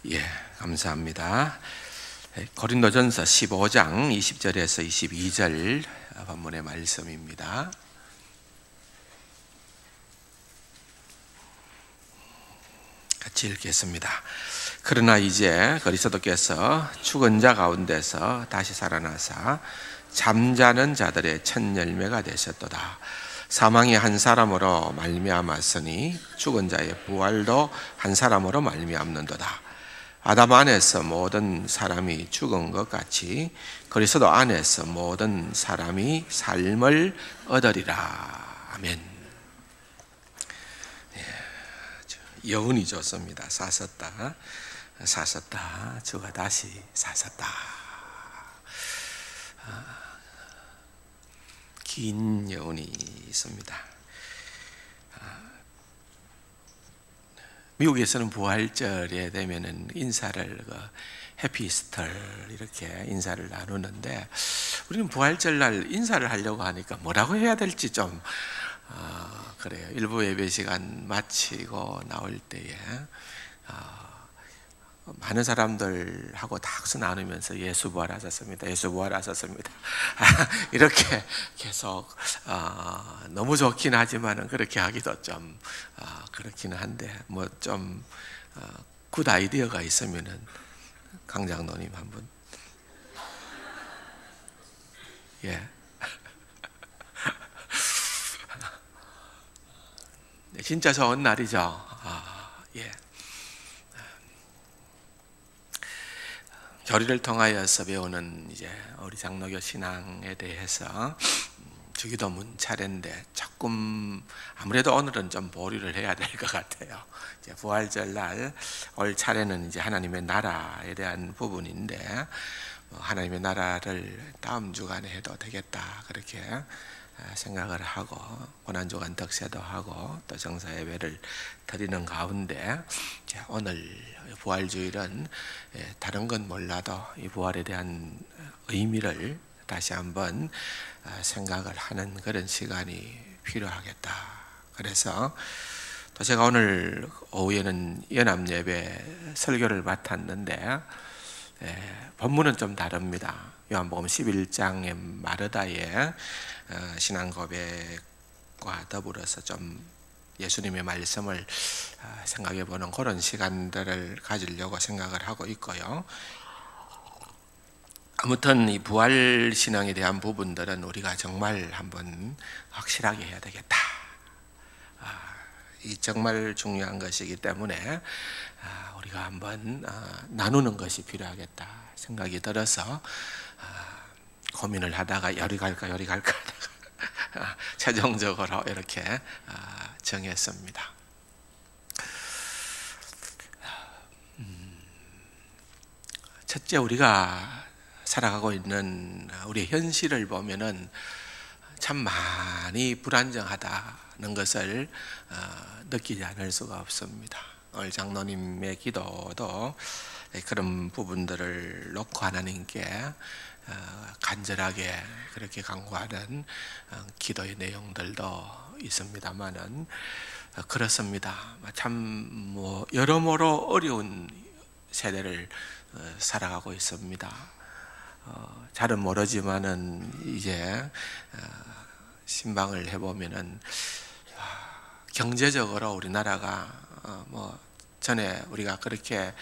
예, 감사합니다. 고린도전서 15장 20절에서 22절 본문의 말씀입니다. 같이 읽겠습니다. 그러나 이제 그리스도께서 죽은 자 가운데서 다시 살아나사 잠자는 자들의 첫 열매가 되셨도다. 사망이 한 사람으로 말미암았으니 죽은 자의 부활도 한 사람으로 말미암는도다. 아담 안에서 모든 사람이 죽은 것 같이 그리스도 안에서 모든 사람이 삶을 얻으리라. 아멘. 여운이 좋습니다. 사섰다, 사섰다, 주가 다시 사섰다. 긴 여운이 있습니다. 미국에서는 부활절에 되면은 인사를 해피이스터 이렇게 인사를 나누는데, 우리는 부활절날 인사를 하려고 하니까 뭐라고 해야 될지 좀 그래요. 일부 예배 시간 마치고 나올 때에 많은 사람들하고 다 박수 나누면서 예수 부활하셨습니다. 예수 부활하셨습니다. 이렇게 계속 너무 좋긴 하지만은 그렇게 하기도 좀 그렇기는 한데, 뭐 좀 굿 아이디어가 있으면은 강 장로님 한번. 예. 진짜 좋은 날이죠. 예. 교리를 통하여서 배우는 이제 우리 장로교 신앙에 대해서 주기도문 차례인데, 조금 아무래도 오늘은 좀 보류를 해야 될 것 같아요. 이제 부활절 날 올 차례는 이제 하나님의 나라에 대한 부분인데, 하나님의 나라를 다음 주간에 해도 되겠다 그렇게 생각을 하고, 고난주간 덕세도 하고 또 정사 예배를 드리는 가운데, 오늘 부활주일은 다른 건 몰라도 이 부활에 대한 의미를 다시 한번 생각을 하는 그런 시간이 필요하겠다. 그래서 또 제가 오늘 오후에는 연합 예배 설교를 맡았는데, 본문은 좀 다릅니다. 요한복음 11장의 마르다의 신앙 고백과 더불어서 좀 예수님의 말씀을 생각해 보는 그런 시간들을 가지려고 생각을 하고 있고요. 아무튼 이 부활 신앙에 대한 부분들은 우리가 정말 한번 확실하게 해야 되겠다. 이 정말 중요한 것이기 때문에 우리가 한번 나누는 것이 필요하겠다 생각이 들어서 고민을 하다가 요리 갈까 하다가 최종적으로 이렇게 정했습니다. 첫째, 우리가 살아가고 있는 우리의 현실을 보면은 참 많이 불안정하다는 것을 느끼지 않을 수가 없습니다. 오늘 장로님의 기도도 그런 부분들을 놓고 하나님께 간절하게 그렇게 간구하는 기도의 내용들도 있습니다만은, 그렇습니다. 참 여러모로 어려운 세대를 살아가고 있습니다. 잘은 모르지만은 이제 신방을 해보면은 경제적으로 우리나라가 전에 우리가 그렇게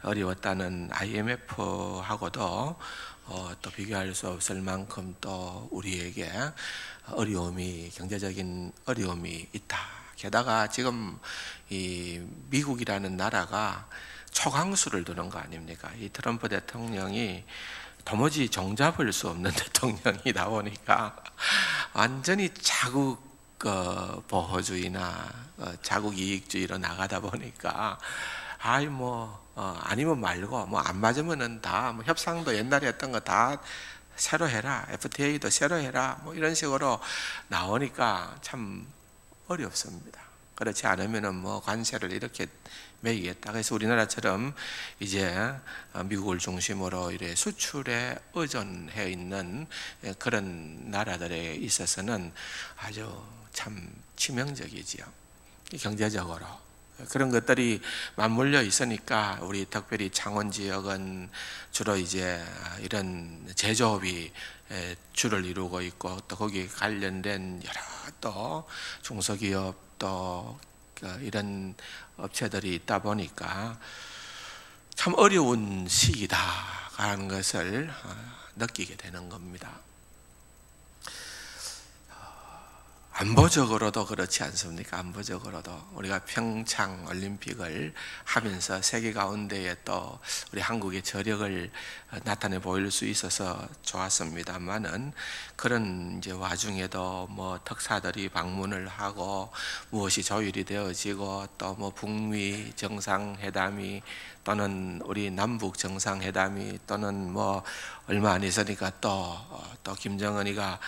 어려웠다는 IMF하고도 또 비교할 수 없을 만큼 또 우리에게 경제적인 어려움이 있다. 게다가 지금 이 미국이라는 나라가 초강수를 두는 거 아닙니까? 이 트럼프 대통령이 도무지 종잡을 수 없는 대통령이 나오니까 완전히 자국 보호주의나 자국 이익주의로 나가다 보니까 아니면 말고 안 맞으면은 다 협상도 옛날에 했던 거 다 새로 해라, FTA도 새로 해라, 이런 식으로 나오니까 참 어렵습니다. 그렇지 않으면은 관세를 이렇게 매기겠다. 그래서 우리나라처럼 이제 미국을 중심으로 이래 수출에 의존해 있는 그런 나라들에 있어서는 아주 참 치명적이지요. 경제적으로 그런 것들이 맞물려 있으니까 우리 특별히 창원 지역은 주로 이제 이런 제조업이 주를 이루고 있고, 또 거기에 관련된 여러 또 중소기업 또 이런 업체들이 있다 보니까 참 어려운 시기다라는 것을 느끼게 되는 겁니다. 안보적으로도 그렇지 않습니까? 안보적으로도 우리가 평창 올림픽을 하면서 세계 가운데에 또 우리 한국의 저력을 나타내 보일 수 있어서 좋았습니다만은, 그런 이제 와중에도 뭐 특사들이 방문을 하고 무엇이 조율이 되어지고, 또 뭐 북미 정상회담이 또는 우리 남북 정상회담이 또는 뭐 얼마 안 있으니까 또 김정은이가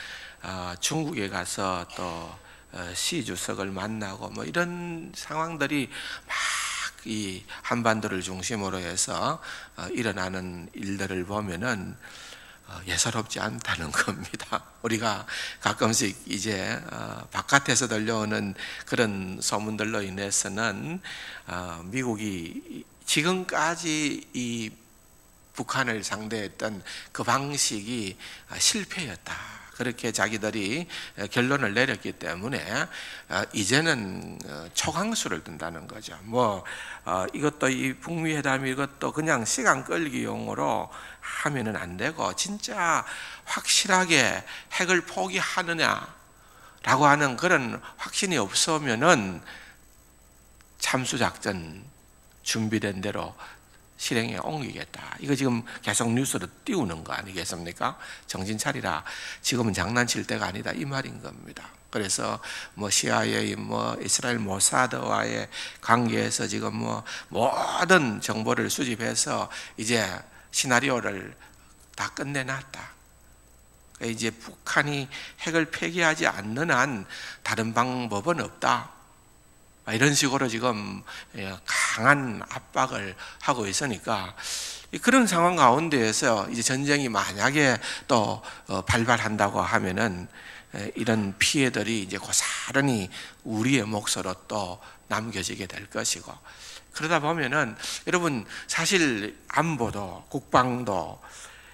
중국에 가서 또 시 주석을 만나고 뭐 이런 상황들이 막 이 한반도를 중심으로 해서 일어나는 일들을 보면은 예사롭지 않다는 겁니다. 우리가 가끔씩 이제 바깥에서 들려오는 그런 소문들로 인해서는 미국이 지금까지 이 북한을 상대했던 그 방식이 실패였다, 그렇게 자기들이 결론을 내렸기 때문에 이제는 초강수를 둔다는 거죠. 뭐 이것도 이 북미 회담 이것도 그냥 시간 끌기용으로 하면은 안 되고, 진짜 확실하게 핵을 포기하느냐라고 하는 그런 확신이 없으면은 참수작전 준비된 대로 실행에 옮기겠다. 이거 지금 계속 뉴스로 띄우는 거 아니겠습니까? 정신 차리라. 지금은 장난칠 때가 아니다, 이 말인 겁니다. 그래서 뭐 CIA, 뭐 이스라엘 모사드와의 관계에서 지금 뭐 모든 정보를 수집해서 이제 시나리오를 다 끝내놨다. 이제 북한이 핵을 폐기하지 않는 한 다른 방법은 없다, 이런 식으로 지금 강한 압박을 하고 있으니까, 그런 상황 가운데에서 이제 전쟁이 만약에 또 발발한다고 하면은 이런 피해들이 이제 고스란히 우리의 몫으로 또 남겨지게 될 것이고, 그러다 보면은 여러분 사실 안보도 국방도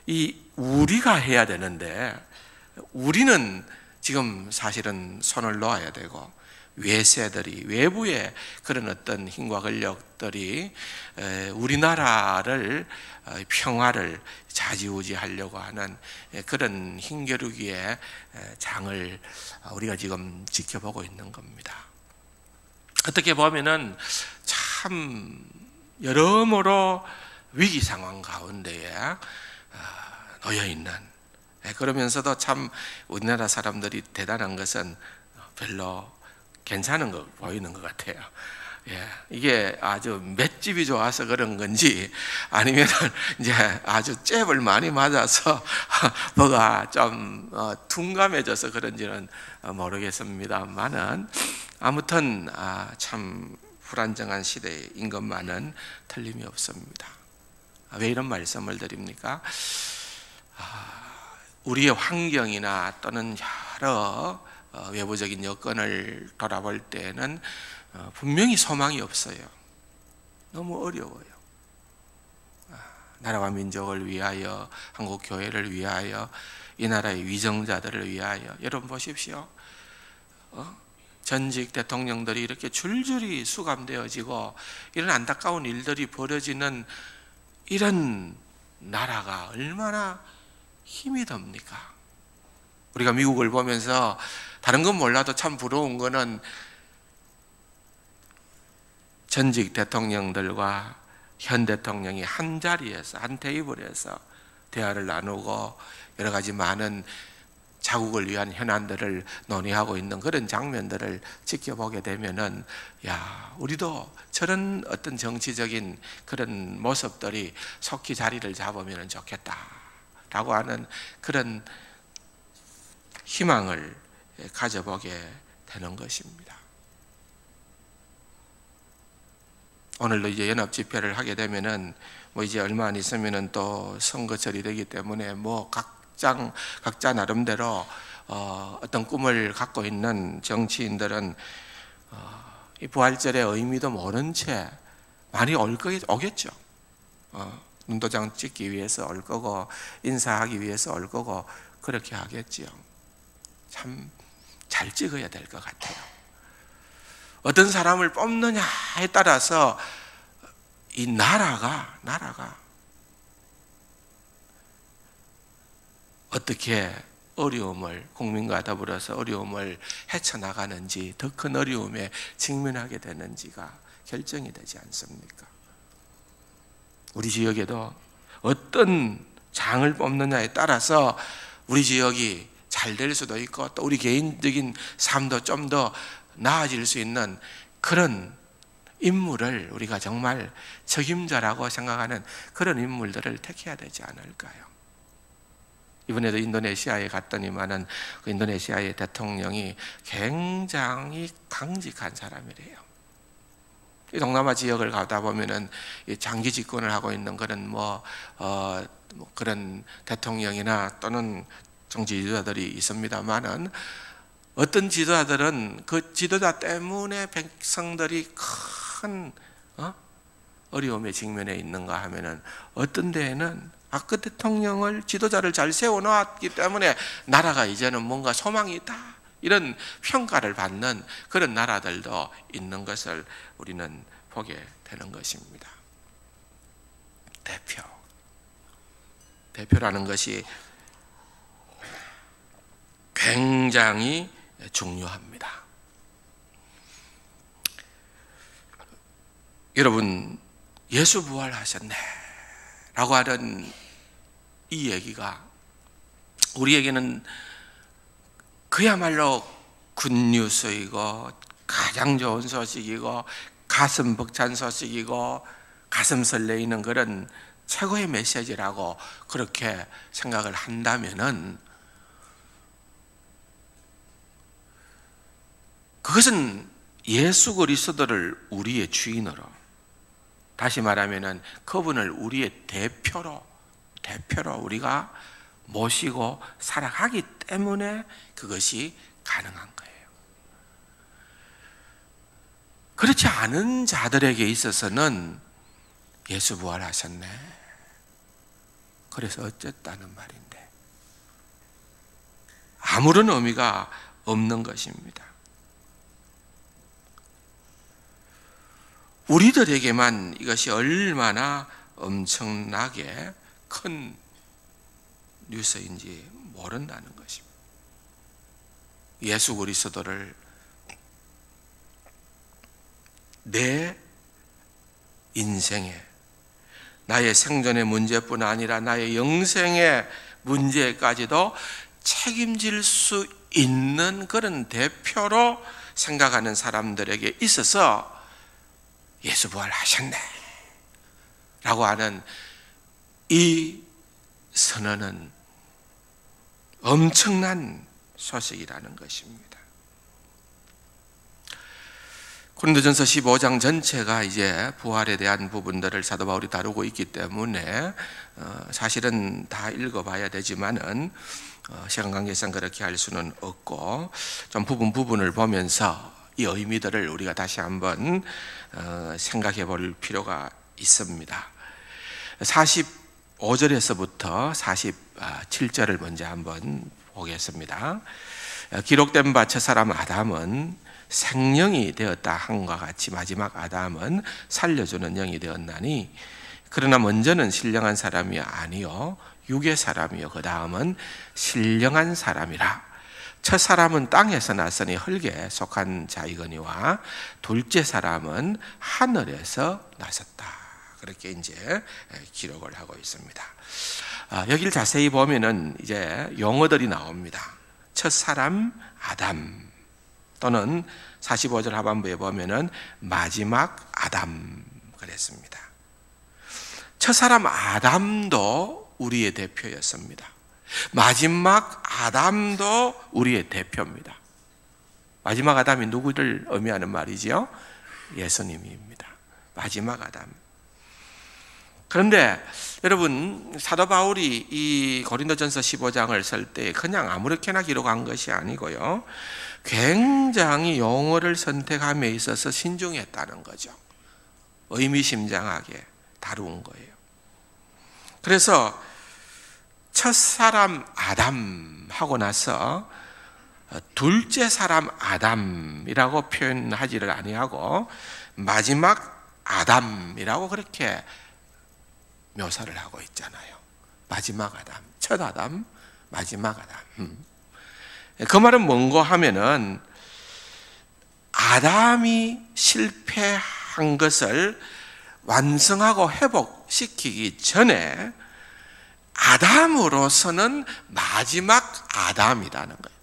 이 우리가 해야 되는데, 우리는 지금 사실은 손을 놓아야 되고, 외세들이, 외부의 그런 어떤 힘과 권력들이 우리나라를 평화를 좌지우지하려고 하는 그런 힘겨루기의 장을 우리가 지금 지켜보고 있는 겁니다. 어떻게 보면은 참 여러모로 위기 상황 가운데에 놓여 있는, 그러면서도 참 우리나라 사람들이 대단한 것은 별로 괜찮은 거 보이는 것 같아요. 이게 아주 맷집이 좋아서 그런 건지, 아니면 이제 아주 잽을 많이 맞아서 뭐가 좀 둔감해져서 그런지는 모르겠습니다만은, 아무튼 참 불안정한 시대인 것만은 틀림이 없습니다. 왜 이런 말씀을 드립니까? 우리의 환경이나 또는 여러 외부적인 여건을 돌아볼 때는 분명히 소망이 없어요. 너무 어려워요. 나라와 민족을 위하여, 한국 교회를 위하여, 이 나라의 위정자들을 위하여. 여러분 보십시오. 전직 대통령들이 이렇게 줄줄이 수감되어지고 이런 안타까운 일들이 벌어지는 이런 나라가 얼마나 힘이 듭니까? 우리가 미국을 보면서 다른 건 몰라도 참 부러운 거는 전직 대통령들과 현 대통령이 한 자리에서, 한 테이블에서 대화를 나누고 여러 가지 많은 자국을 위한 현안들을 논의하고 있는 그런 장면들을 지켜보게 되면은, 야, 우리도 저런 어떤 정치적인 그런 모습들이 속히 자리를 잡으면 좋겠다라고 하는 그런 희망을 가져보게 되는 것입니다. 오늘도 이제 연합 집회를 하게 되면은 뭐 이제 얼마 안 있으면은 또 선거철이 되기 때문에 뭐 각자 나름대로 어떤 꿈을 갖고 있는 정치인들은 이 부활절의 의미도 모른 채 많이 오겠죠. 눈도장 찍기 위해서 올 거고 인사하기 위해서 올 거고 그렇게 하겠지요. 참 잘 찍어야 될 것 같아요. 어떤 사람을 뽑느냐에 따라서 이 나라가 어떻게 어려움을, 국민과 더불어서 어려움을 헤쳐나가는지, 더 큰 어려움에 직면하게 되는지가 결정이 되지 않습니까? 우리 지역에도 어떤 장을 뽑느냐에 따라서 우리 지역이 잘 될 수도 있고 또 우리 개인적인 삶도 좀 더 나아질 수 있는 그런 인물을 우리가 정말 적임자라고 생각하는 그런 인물들을 택해야 되지 않을까요? 이번에도 인도네시아에 갔더니만은 그 인도네시아의 대통령이 굉장히 강직한 사람이래요. 이 동남아 지역을 가다 보면은 장기 집권을 하고 있는 그런 그런 대통령이나 또는 정치 지도자들이 있습니다만은 어떤 지도자들은 그 지도자 때문에 백성들이 큰 어려움에 직면해 있는가 하면은 어떤 데에는 그 대통령을 지도자를 잘 세워놓았기 때문에 나라가 이제는 뭔가 소망이 있다 이런 평가를 받는 그런 나라들도 있는 것을 우리는 보게 되는 것입니다. 대표라는 것이 굉장히 중요합니다. 여러분, 예수 부활하셨네 라고 하는 이 얘기가 우리에게는 그야말로 굿뉴스이고 가장 좋은 소식이고 가슴 벅찬 소식이고 가슴 설레이는 그런 최고의 메시지라고 그렇게 생각을 한다면은 그것은 예수 그리스도를 우리의 주인으로, 다시 말하면은 그분을 우리의 대표로 우리가 모시고 살아가기 때문에 그것이 가능한 거예요. 그렇지 않은 자들에게 있어서는 예수 부활하셨네, 그래서 어쨌다는 말인데 아무런 의미가 없는 것입니다. 우리들에게만 이것이 얼마나 엄청나게 큰 뉴스인지 모른다는 것입니다. 예수 그리스도를 내 인생에, 나의 생존의 문제뿐 아니라 나의 영생의 문제까지도 책임질 수 있는 그런 대표로 생각하는 사람들에게 있어서 예수 부활하셨네 라고 하는 이 선언은 엄청난 소식이라는 것입니다. 고린도전서 15장 전체가 이제 부활에 대한 부분들을 사도 바울이 다루고 있기 때문에 사실은 다 읽어봐야 되지만은 시간 관계상 그렇게 할 수는 없고 좀 부분을 보면서 이 의미들을 우리가 다시 한번 생각해 볼 필요가 있습니다. 45절에서부터 47절을 먼저 한번 보겠습니다. 기록된 바 첫사람 아담은 생령이 되었다 함과 같이 마지막 아담은 살려주는 영이 되었나니, 그러나 먼저는 신령한 사람이 아니요 육의 사람이요 그 다음은 신령한 사람이라. 첫 사람은 땅에서 났으니 흙에 속한 자이거니와 둘째 사람은 하늘에서 나섰다. 그렇게 이제 기록을 하고 있습니다. 여기를 자세히 보면은 이제 용어들이 나옵니다. 첫 사람 아담, 또는 45절 하반부에 보면은 마지막 아담 그랬습니다. 첫 사람 아담도 우리의 대표였습니다. 마지막 아담도 우리의 대표입니다. 마지막 아담이 누구를 의미하는 말이지요? 예수님입니다. 마지막 아담. 그런데 여러분, 사도 바울이 이 고린도전서 15장을 쓸 때 그냥 아무렇게나 기록한 것이 아니고요, 굉장히 용어를 선택함에 있어서 신중했다는 거죠. 의미심장하게 다룬 거예요. 그래서 첫사람 아담 하고 나서 둘째 사람 아담이라고 표현하지를 아니하고 마지막 아담이라고 그렇게 묘사를 하고 있잖아요. 마지막 아담, 첫 아담, 마지막 아담. 그 말은 뭔고 하면은 아담이 실패한 것을 완성하고 회복시키기 전에 아담으로서는 마지막 아담이라는 거예요.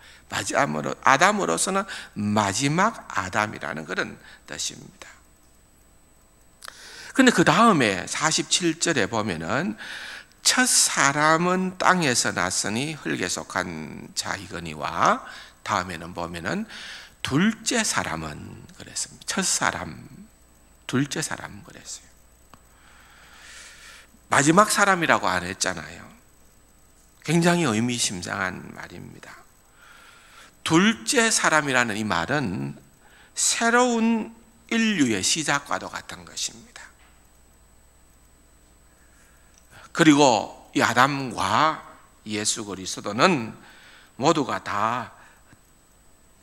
아담으로서는 마지막 아담이라는 그런 뜻입니다. 근데 그 다음에 47절에 보면은 첫 사람은 땅에서 났으니 흙에 속한 자이거니와, 다음에는 보면은 둘째 사람은 그랬습니다. 첫 사람, 둘째 사람 그랬어요. 마지막 사람이라고 안 했잖아요. 굉장히 의미심장한 말입니다. 둘째 사람이라는 이 말은 새로운 인류의 시작과도 같은 것입니다. 그리고 이 아담과 예수 그리스도는 모두가 다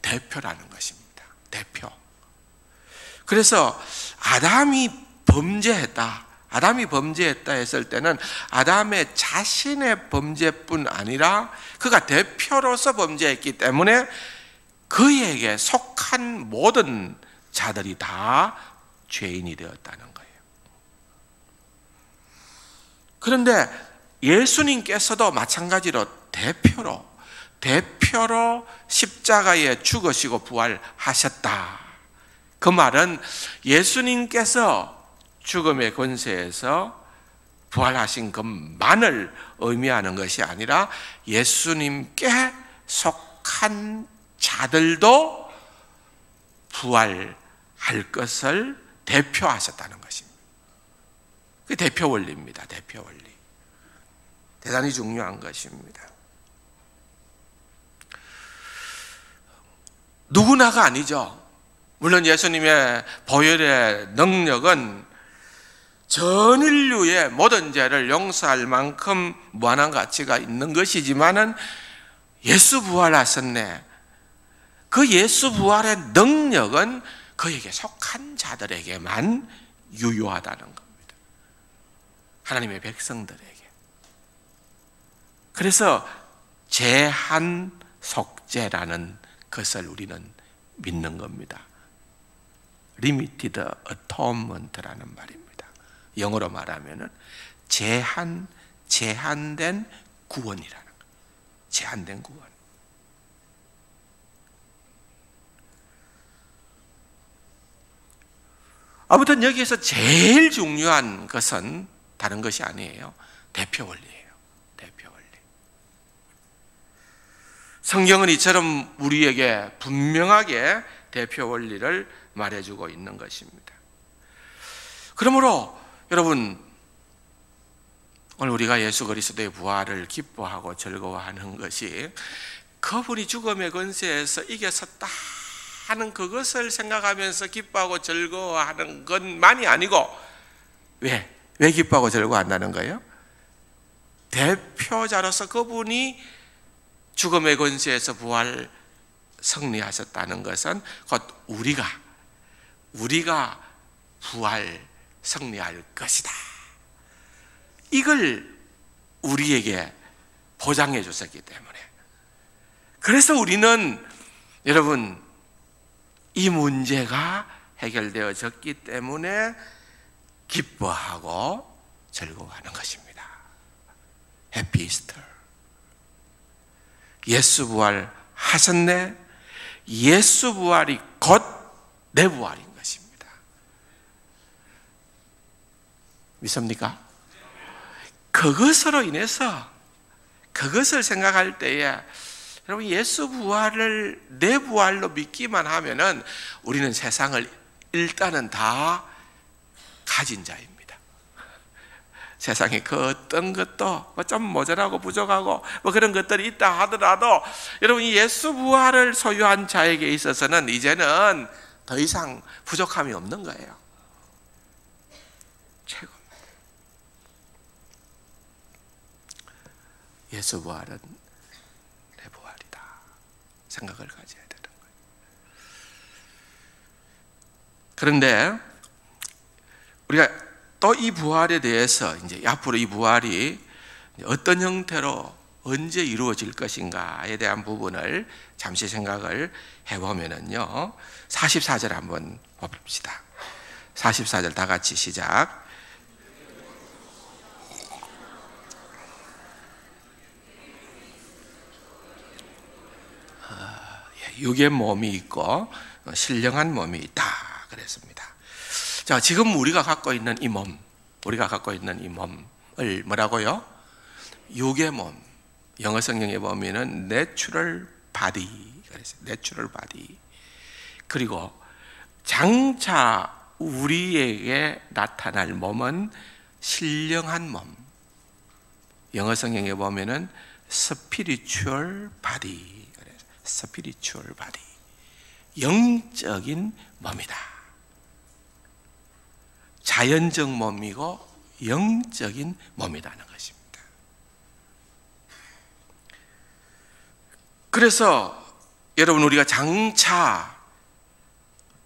대표라는 것입니다. 대표. 그래서 아담이 범죄했다 했을 때는 아담의 자신의 범죄뿐 아니라 그가 대표로서 범죄했기 때문에 그에게 속한 모든 자들이 다 죄인이 되었다는 거예요. 그런데 예수님께서도 마찬가지로 대표로 십자가에 죽으시고 부활하셨다. 그 말은 예수님께서 죽음의 권세에서 부활하신 것만을 의미하는 것이 아니라 예수님께 속한 자들도 부활할 것을 대표하셨다는 것입니다. 그 대표 원리입니다. 대표 원리. 대단히 중요한 것입니다. 누구나가 아니죠. 물론 예수님의 보혈의 능력은 전 인류의 모든 죄를 용서할 만큼 무한한 가치가 있는 것이지만은 예수 부활하셨네. 그 예수 부활의 능력은 그에게 속한 자들에게만 유효하다는 겁니다. 하나님의 백성들에게. 그래서 제한 속죄라는 것을 우리는 믿는 겁니다. Limited Atonement라는 말입니다. 영어로 말하면은 제한된 구원이라는 거예요. 제한된 구원. 아무튼 여기에서 제일 중요한 것은 다른 것이 아니에요. 대표 원리예요. 대표 원리. 성경은 이처럼 우리에게 분명하게 대표 원리를 말해주고 있는 것입니다. 그러므로 여러분, 오늘 우리가 예수 그리스도의 부활을 기뻐하고 즐거워하는 것이 그분이 죽음의 권세에서 이겼었다 하는 그것을 생각하면서 기뻐하고 즐거워하는 것만이 아니고, 왜 기뻐하고 즐거워한다는 거예요? 대표자로서 그분이 죽음의 권세에서 부활 승리하셨다는 것은 곧 우리가 부활 승리할 것이다. 이걸 우리에게 보장해 줬었기 때문에, 그래서 우리는 여러분 이 문제가 해결되어졌기 때문에 기뻐하고 즐거워하는 것입니다. 해피 이스터. 예수 부활 하셨네. 예수 부활이 곧 내 부활인 것입니다. 믿습니까? 그것으로 인해서, 그것을 생각할 때에 여러분, 예수 부활을 내 부활로 믿기만 하면은 우리는 세상을 일단은 다 가진 자입니다. 세상에 그 어떤 것도 좀 모자라고 부족하고 뭐 그런 것들이 있다 하더라도 여러분, 이 예수 부활을 소유한 자에게 있어서는 이제는 더 이상 부족함이 없는 거예요. 최고. 예수 부활은 내 부활이다 생각을 가져야 되는 거예요. 그런데 우리가 또 이 부활에 대해서 이제 앞으로 이 부활이 어떤 형태로 언제 이루어질 것인가에 대한 부분을 잠시 생각을 해보면은요, 44절 한번 봅시다. 44절 다 같이 시작. 육의 몸이 있고 신령한 몸이 있다 그랬습니다. 자, 지금 우리가 갖고 있는 이 몸, 우리가 갖고 있는 이 몸을 뭐라고요? 육의 몸. 영어 성경에 보면은 내추럴 바디 그랬어요. 내추럴 바디. 그리고 장차 우리에게 나타날 몸은 신령한 몸. 영어 성경에 보면은 스피리추얼 바디. 스피리추얼 바디. 영적인 몸이다. 자연적 몸이고 영적인 몸이라는 것입니다. 그래서 여러분, 우리가 장차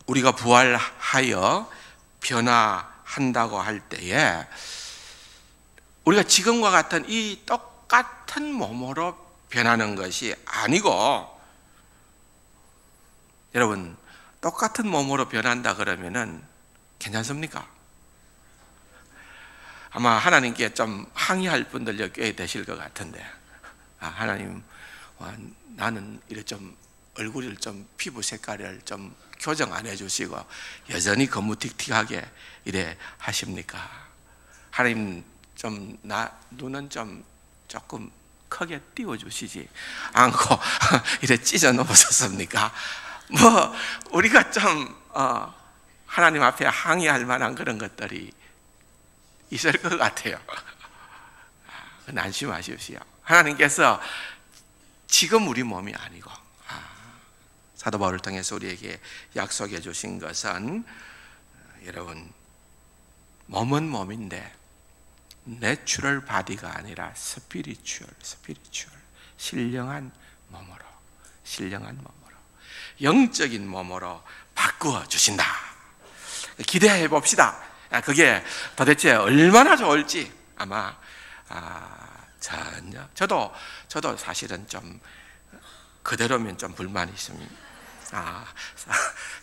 우리가 부활하여 변화한다고 할 때에 우리가 지금과 같은 이 똑같은 몸으로 변하는 것이 아니고, 여러분, 똑같은 몸으로 변한다 그러면은 괜찮습니까? 아마 하나님께 좀 항의할 분들 꽤 되실 것 같은데, 하나님, 나는 이래 좀 얼굴을 좀 피부 색깔을 좀 교정 안 해주시고 여전히 거무틱틱하게 이래 하십니까? 하나님, 좀 눈은 좀 조금 크게 띄워주시지 않고 이래 찢어 놓으셨습니까? 뭐 우리가 좀 하나님 앞에 항의할 만한 그런 것들이 있을 것 같아요. 안심하십시오. 하나님께서 지금 우리 몸이 아니고 사도 바울을 통해서 우리에게 약속해 주신 것은, 여러분, 몸은 몸인데 내추럴 바디가 아니라 스피리추얼 신령한 몸으로 영적인 몸으로 바꾸어 주신다. 기대해 봅시다. 그게 도대체 얼마나 좋을지 아마 전혀 저도 사실은 좀 그대로면 좀 불만이 있습니다.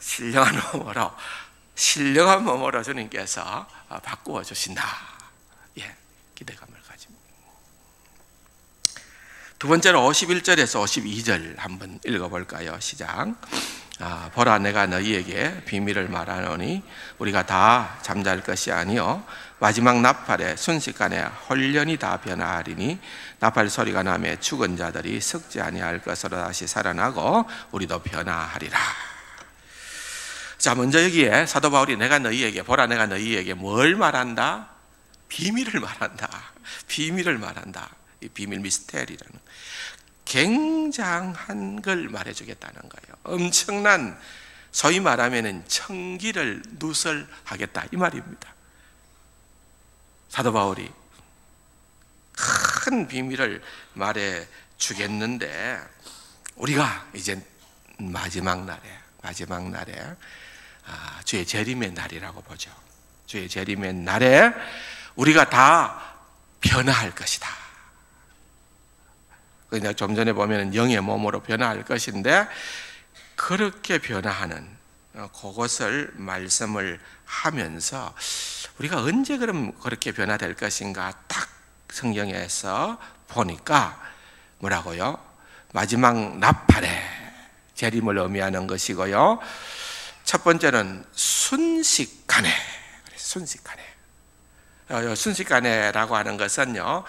신령한 몸으로 주님께서 바꾸어 주신다. 예, 기대감을 가집니다. 두 번째로 51절에서 52절 한번 읽어볼까요? 시작. 보라, 내가 너희에게 비밀을 말하노니 우리가 다 잠잘 것이 아니요 마지막 나팔에 순식간에 홀연히 다 변화하리니 나팔 소리가 나매 죽은 자들이 썩지 아니할 것으로 다시 살아나고 우리도 변화하리라. 자, 먼저 여기에 사도 바울이 보라, 내가 너희에게 뭘 말한다? 비밀을 말한다. 이 비밀 미스테리라는 굉장한 걸 말해주겠다는 거예요. 엄청난, 소위 말하면 청기를 누설하겠다 이 말입니다. 사도 바울이 큰 비밀을 말해주겠는데, 우리가 이제 마지막 날에 주의 재림의 날이라고 보죠. 주의 재림의 날에 우리가 다 변화할 것이다. 그냥 좀 전에 보면 영의 몸으로 변화할 것인데, 그렇게 변화하는 그것을 말씀을 하면서 우리가 언제 그럼 그렇게 변화될 것인가 딱 성경에서 보니까 뭐라고요? 마지막 나팔에 재림을 의미하는 것이고요. 첫 번째는 순식간에. 순식간에라고 하는 것은요,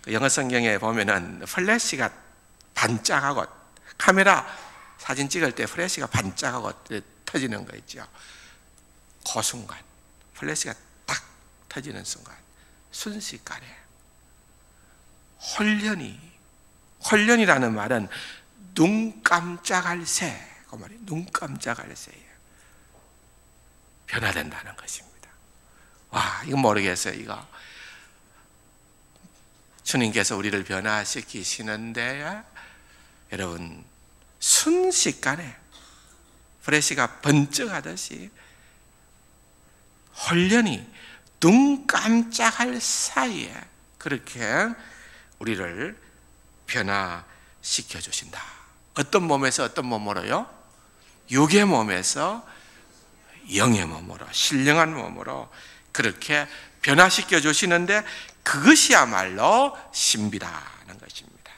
영어 성경에 보면은 플래시가 반짝하고, 카메라 사진 찍을 때 플래시가 반짝하고 터지는 거 있죠. 그 순간, 플래시가 딱 터지는 순간, 순식간에 홀련이라는 말은 눈 깜짝할 새, 그 말이 눈 깜짝할 새예요. 변화된다는 것입니다. 와, 이거 모르겠어요. 이거 주님께서 우리를 변화시키시는데 여러분 순식간에 프레시가 번쩍하듯이 홀련히 눈 깜짝할 사이에 그렇게 우리를 변화시켜 주신다. 어떤 몸에서 어떤 몸으로요? 육의 몸에서 영의 몸으로, 신령한 몸으로 그렇게 변화시켜 주시는데 그것이야말로 신비라는 것입니다.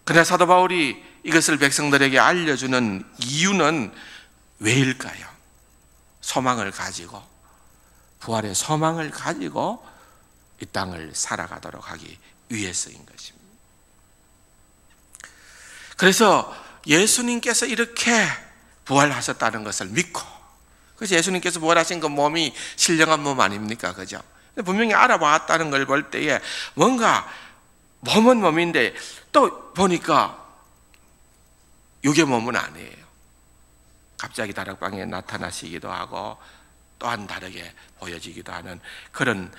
그러나 사도 바울이 이것을 백성들에게 알려주는 이유는 왜일까요? 소망을 가지고, 부활의 소망을 가지고 이 땅을 살아가도록 하기 위해서인 것입니다. 그래서 예수님께서 이렇게 부활하셨다는 것을 믿고, 그래서 예수님께서 부활하신 그 몸이 신령한 몸 아닙니까? 그죠? 분명히 알아봤다는 걸 볼 때에 뭔가 몸은 몸인데 또 보니까 육의 몸은 아니에요. 갑자기 다락방에 나타나시기도 하고 또한 다르게 보여지기도 하는 그런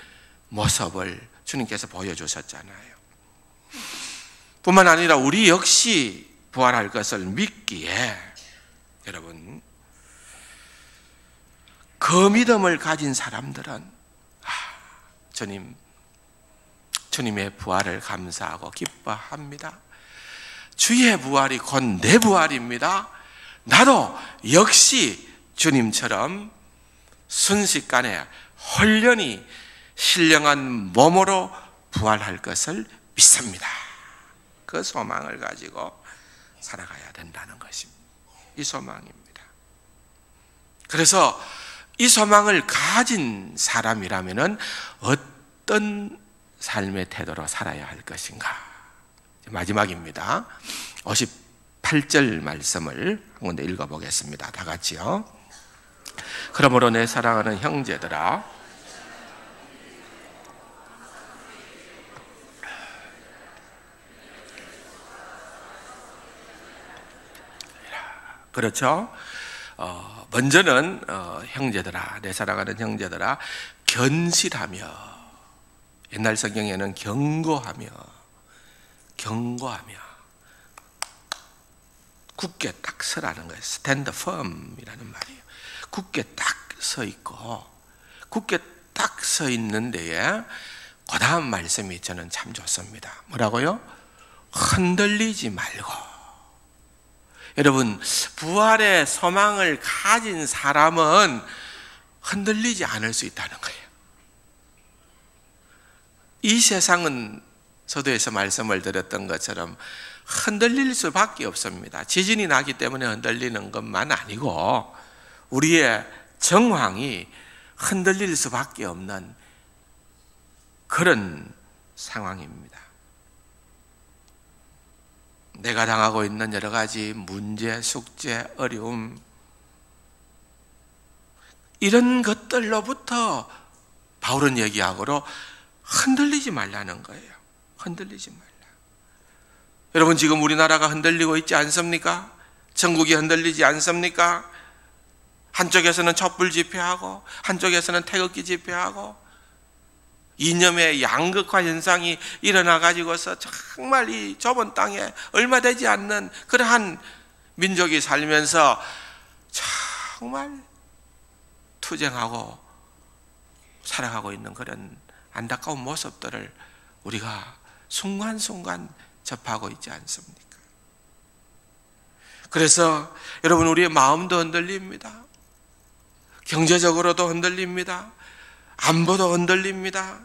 모습을 주님께서 보여주셨잖아요. 뿐만 아니라 우리 역시 부활할 것을 믿기에 여러분 그 믿음을 가진 사람들은 주님의 부활을 감사하고 기뻐합니다. 주의 부활이 곧 내 부활입니다. 나도 역시 주님처럼 순식간에 홀련히 신령한 몸으로 부활할 것을 믿습니다. 그 소망을 가지고 살아가야 된다는 것입니다. 이 소망입니다. 그래서 이 소망을 가진 사람이라면 어떤 삶의 태도로 살아야 할 것인가? 마지막입니다. 58절 말씀을 한 번 더 읽어보겠습니다. 다 같이요. 그러므로 내 사랑하는 형제들아, 그렇죠? 먼저는 형제들아, 내 사랑하는 형제들아, 견실하며, 옛날 성경에는 경고하며 굳게 딱 서라는 거예요. stand firm이라는 말이에요. 굳게 딱 서 있고, 굳게 딱 서 있는 데에 그 다음 말씀이 저는 참 좋습니다. 뭐라고요? 흔들리지 말고. 여러분, 부활의 소망을 가진 사람은 흔들리지 않을 수 있다는 거예요. 이 세상은 서두에서 말씀을 드렸던 것처럼 흔들릴 수밖에 없습니다. 지진이 나기 때문에 흔들리는 것만 아니고 우리의 정황이 흔들릴 수밖에 없는 그런 상황입니다. 내가 당하고 있는 여러 가지 문제, 숙제, 어려움, 이런 것들로부터 바울은 얘기하고로 흔들리지 말라는 거예요. 흔들리지 말라. 여러분, 지금 우리나라가 흔들리고 있지 않습니까? 전국이 흔들리지 않습니까? 한쪽에서는 촛불 집회하고 한쪽에서는 태극기 집회하고 이념의 양극화 현상이 일어나 가지고서 정말 이 좁은 땅에 얼마 되지 않는 그러한 민족이 살면서 정말 투쟁하고 살아가고 있는 그런 안타까운 모습들을 우리가 순간순간 접하고 있지 않습니까? 그래서 여러분, 우리의 마음도 흔들립니다. 경제적으로도 흔들립니다. 안보도 흔들립니다.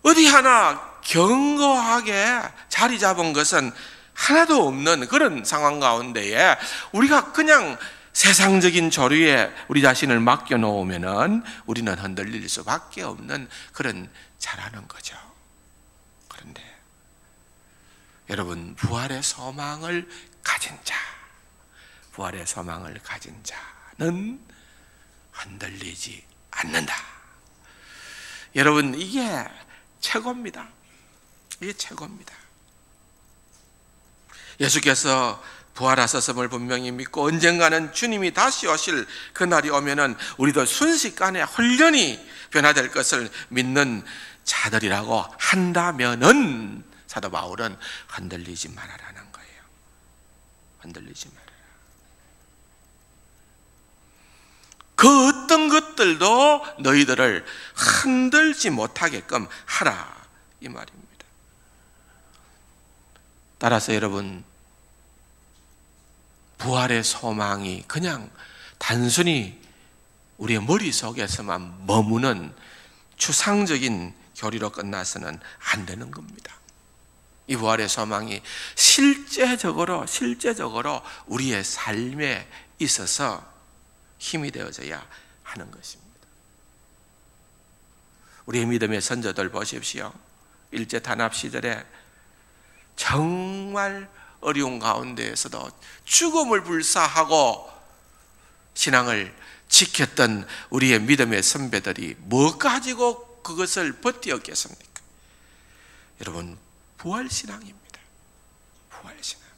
어디 하나 견고하게 자리 잡은 것은 하나도 없는 그런 상황 가운데에 우리가 그냥 세상적인 조류에 우리 자신을 맡겨놓으면 우리는 흔들릴 수밖에 없는 그런 자라는 거죠. 그런데 여러분, 부활의 소망을 가진 자, 부활의 소망을 가진 자는 흔들리지 않는다. 여러분, 이게 최고입니다. 이게 최고입니다. 예수께서 부활하셨음을 분명히 믿고 언젠가는 주님이 다시 오실 그날이 오면은 우리도 순식간에 홀연히 변화될 것을 믿는 자들이라고 한다면은 사도 바울은 흔들리지 말아라는 거예요. 흔들리지 말아라. 그 어떤 것들도 너희들을 흔들지 못하게끔 하라, 이 말입니다. 따라서 여러분, 부활의 소망이 그냥 단순히 우리의 머릿속에서만 머무는 추상적인 교리로 끝나서는 안 되는 겁니다. 이 부활의 소망이 실제적으로 우리의 삶에 있어서 힘이 되어져야 하는 것입니다. 우리의 믿음의 선조들 보십시오. 일제 탄압 시절에 정말 어려운 가운데에서도 죽음을 불사하고 신앙을 지켰던 우리의 믿음의 선배들이 뭐 가지고 그것을 버티었겠습니까? 여러분, 부활신앙입니다. 부활신앙.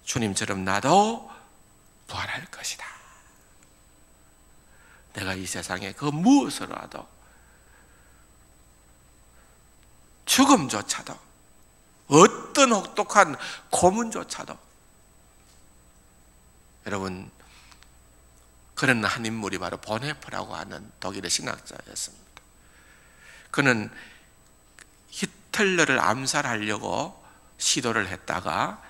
주님처럼 나도 부활할 것이다. 내가 이 세상에 그 무엇으로라도, 죽음조차도, 어떤 혹독한 고문조차도, 여러분, 그런 한 인물이 바로 보네프라고 하는 독일의 신학자였습니다. 그는 히틀러를 암살하려고 시도를 했다가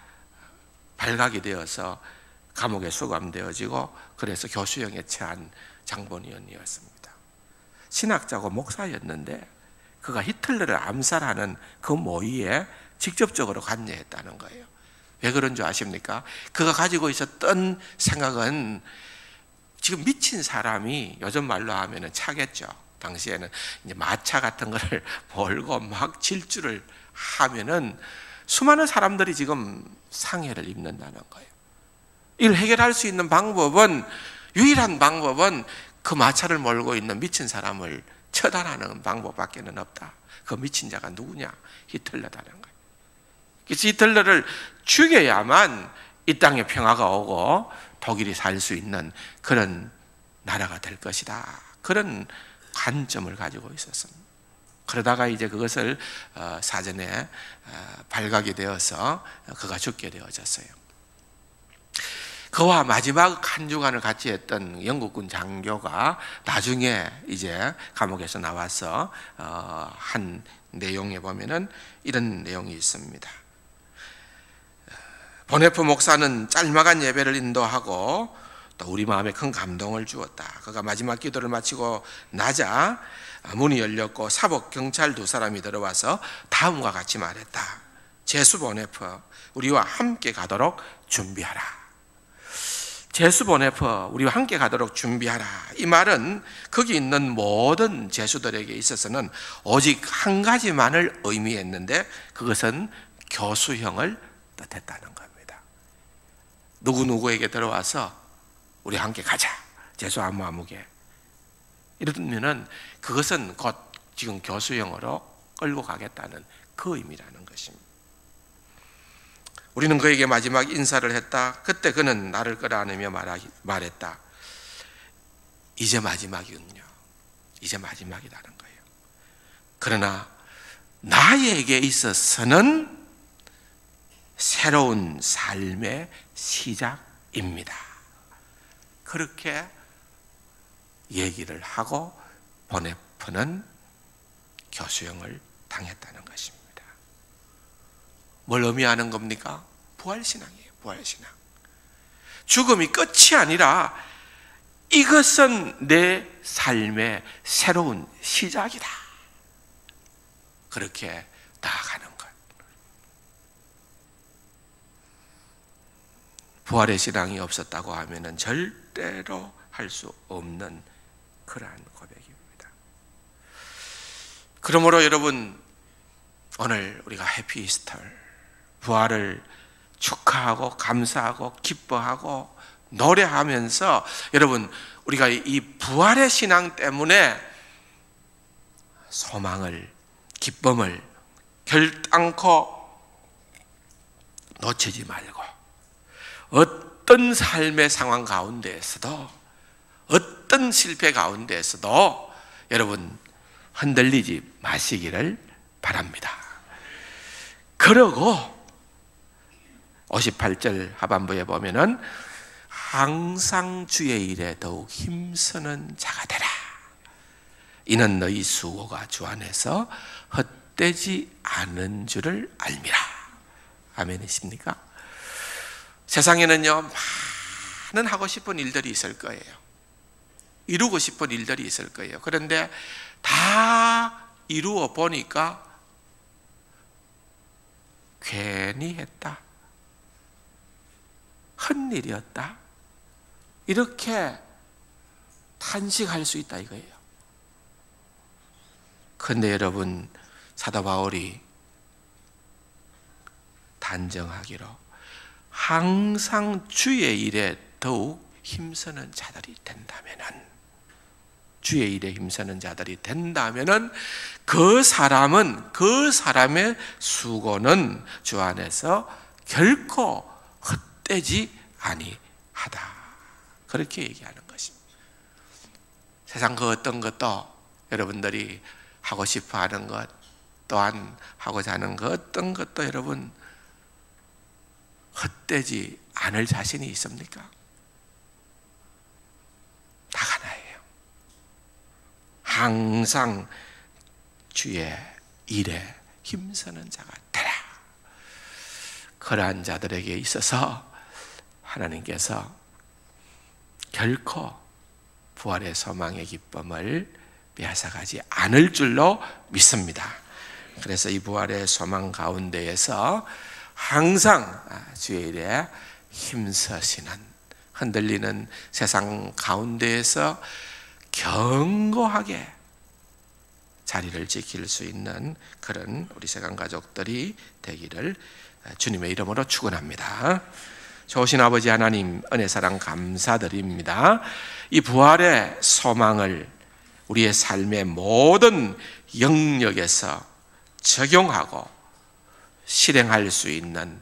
발각이 되어서 감옥에 수감되어지고 그래서 교수형에 처한 장본인이었습니다. 신학자고 목사였는데 그가 히틀러를 암살하는 그 모의에 직접적으로 관여했다는 거예요. 왜 그런 줄 아십니까? 그가 가지고 있었던 생각은 지금 미친 사람이, 요즘 말로 하면은 차겠죠. 당시에는 이제 마차 같은 거를 몰고 막 질주를 하면은 수많은 사람들이 지금 상해를 입는다는 거예요. 이걸 해결할 수 있는 방법은, 유일한 방법은 그 마차를 몰고 있는 미친 사람을 처단하는 방법밖에는 없다. 그 미친 자가 누구냐? 히틀러다는 거예요. 그래서 히틀러를 죽여야만 이 땅에 평화가 오고 독일이 살 수 있는 그런 나라가 될 것이다. 그런 관점을 가지고 있었습니다. 그러다가 이제 그것을 사전에 발각이 되어서 그가 죽게 되어졌어요. 그와 마지막 한 주간을 같이 했던 영국군 장교가 나중에 이제 감옥에서 나와서 한 내용에 보면은 이런 내용이 있습니다. 보네프 목사는 짤막한 예배를 인도하고 또 우리 마음에 큰 감동을 주었다. 그가 마지막 기도를 마치고 나자 문이 열렸고 사복 경찰 두 사람이 들어와서 다음과 같이 말했다. 제수 보네프, 우리와 함께 가도록 준비하라. 제수 보네프, 우리와 함께 가도록 준비하라. 이 말은 거기 있는 모든 제수들에게 있어서는 오직 한 가지만을 의미했는데 그것은 교수형을 뜻했다는 겁니다. 누구누구에게 들어와서 우리 함께 가자. 제수 아무아무게. 이러면은 그것은 곧 지금 교수형으로 끌고 가겠다는 그 의미라는 것입니다. 우리는 그에게 마지막 인사를 했다. 그때 그는 나를 끌어안으며 말했다. 이제 마지막이군요. 이제 마지막이라는 거예요. 그러나 나에게 있어서는 새로운 삶의 시작입니다. 그렇게 얘기를 하고 보네프는 교수형을 당했다는 것입니다. 뭘 의미하는 겁니까? 부활신앙이에요. 부활신앙. 죽음이 끝이 아니라 이것은 내 삶의 새로운 시작이다. 그렇게 나아가는 것. 부활의 신앙이 없었다고 하면은 절대로 할 수 없는 그러한 고백입니다. 그러므로 여러분, 오늘 우리가 해피 이스터, 부활을 축하하고 감사하고 기뻐하고 노래하면서 여러분, 우리가 이 부활의 신앙 때문에 소망을, 기쁨을 결단코 놓치지 말고 어떤 삶의 상황 가운데에서도, 어떤 실패 가운데에서도 여러분 흔들리지 마시기를 바랍니다. 그러고 58절 하반부에 보면은 항상 주의 일에 더욱 힘쓰는 자가 되라. 이는 너희 수고가 주 안에서 헛되지 않은 줄을 알미라. 아멘이십니까? 세상에는요, 많은 하고 싶은 일들이 있을 거예요. 이루고 싶은 일들이 있을 거예요. 그런데 다 이루어 보니까 괜히 했다, 헛일이었다, 이렇게 탄식할 수 있다 이거예요. 그런데 여러분, 사도 바울이 단정하기로 항상 주의 일에 더욱 힘쓰는 자들이 된다면은, 주의 일에 힘쓰는 자들이 된다면은 그 사람의 수고는 주 안에서 결코 헛되지 아니하다. 그렇게 얘기하는 것입니다. 세상 그 어떤 것도 여러분들이 하고 싶어 하는 것, 또한 하고자 하는 그 어떤 것도 여러분 헛되지 않을 자신이 있습니까? 다 하나예요. 항상 주의 일에 힘쓰는 자가 되라. 그러한 자들에게 있어서 하나님께서 결코 부활의 소망의 기쁨을 빼앗아가지 않을 줄로 믿습니다. 그래서 이 부활의 소망 가운데에서 항상 주의 일에 힘쓰시는, 흔들리는 세상 가운데에서 견고하게 자리를 지킬 수 있는 그런 우리 세상 가족들이 되기를 주님의 이름으로 축원합니다. 좋으신 아버지 하나님, 은혜 사랑 감사드립니다. 이 부활의 소망을 우리의 삶의 모든 영역에서 적용하고 실행할 수 있는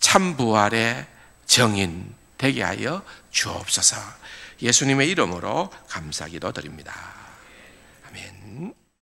참 부활의 정인 되게 하여 주옵소서. 예수님의 이름으로 감사기도 드립니다. 아멘.